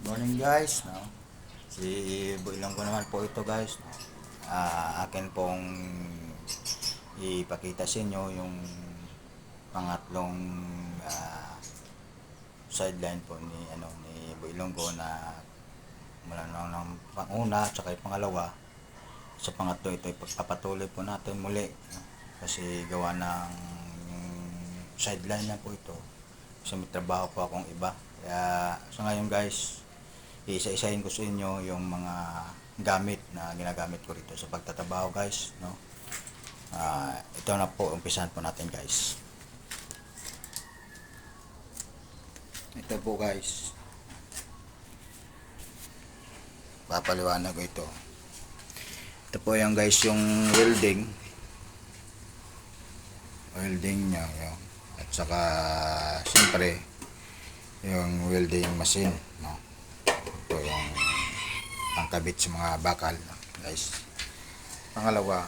Morning guys, no? Si Builang ko naman po ito guys. No? Akin pong ipakita sa inyo yung pangatlong ah, sideline po ni Builang ko na mula ng panguna at saka yung pangalawa. Sa pangatlo ito ipagpapatuloy po natin muli, no? Kasi gawa ng sideline na po ito. Kasi may trabaho po akong iba. Kaya sa ngayon guys, isa-isahin ko sa inyo yung mga gamit na ginagamit ko rito sa pagtatrabaho guys, no? Ito na po, umpisahan po natin guys. Ito po guys, papaliwanag ko ito. Ito po yung guys, yung welding nya yun. At saka siyempre yung welding machine, no? Ito yung pangkabit sa mga bakal, no, guys. Pangalawa,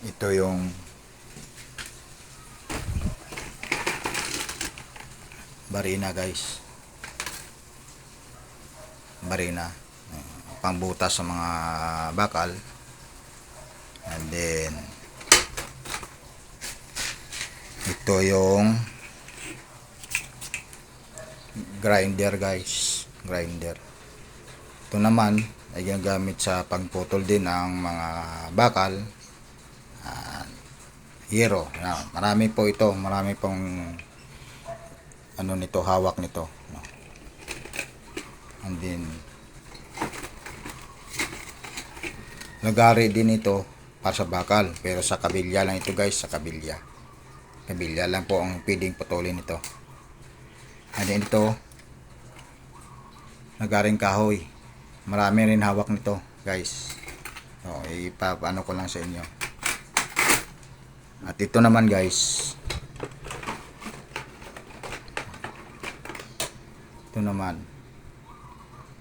ito yung barina guys, barina pangbutas sa mga bakal. And then ito yung grinder guys, grinder. Ito naman ay ginagamit sa pagputol din ng mga bakal, hero. Marami po ito, marami pong ano nito, hawak nito, no? And then lagari din ito para sa bakal, pero sa kabilya lang ito guys, sa kabilya lang po ang pwedeng putulin ito. And then ito, lagaring kahoy, marami rin hawak nito guys. Ipapaano ko lang sa inyo. At ito naman guys, ito naman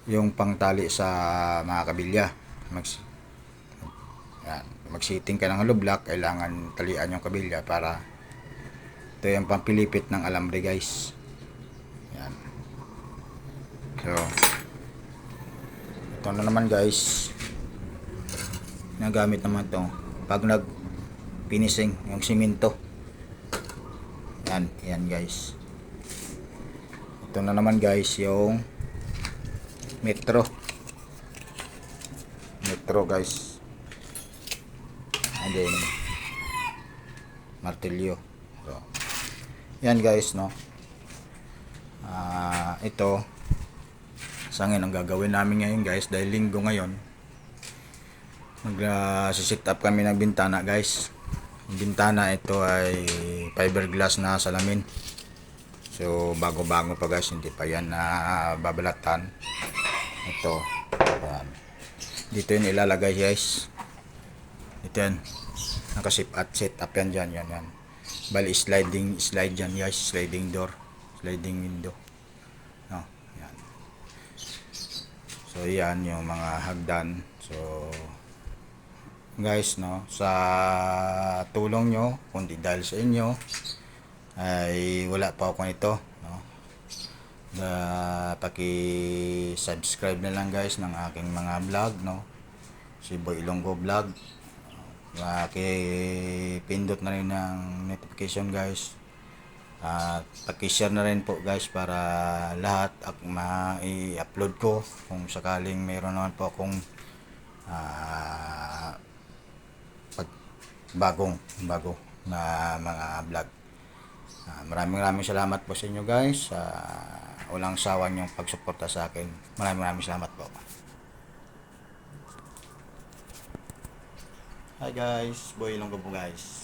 yung pangtali sa mga kabilya. Magsiting ka ng hollow block, kailangan talian yung kabilya para ito yung pampilipit ng alambre guys. Yan. So ito na naman guys, nagamit naman to pag nag finishing yung simento. Yan guys. Ito na naman guys yung metro guys. And then martilyo. So yan guys, no? Ito sa ngayon ang gagawin namin ngayon guys, dahil linggo ngayon, mag-sit up kami ng bintana guys. Yung bintana ito ay fiberglass na salamin. So bago-bago pa guys, hindi pa yan na babalatan. Ito, yan. Dito yun ilalagay guys. Ito yan, nakasip at set up yan dyan, yan. Bali slide dyan guys, sliding window, no? Yan. So yan yung mga hagdan. So guys, no, sa tulong nyo, kundi dahil sa inyo ay wala pa ako nito, no? Paki-subscribe na lang guys ng aking mga vlog, no? Si Boy Ilonggo Vlog. Pindot na rin ng notification guys. At paki-share na rin po guys para lahat ma-i-upload ko kung sakaling mayroon naman po akong bago na mga vlog. Maraming salamat po sa inyo guys. Walang sawa niyong pagsuporta sa akin. Maraming salamat po. Hi guys, Boy Ilonggo po guys.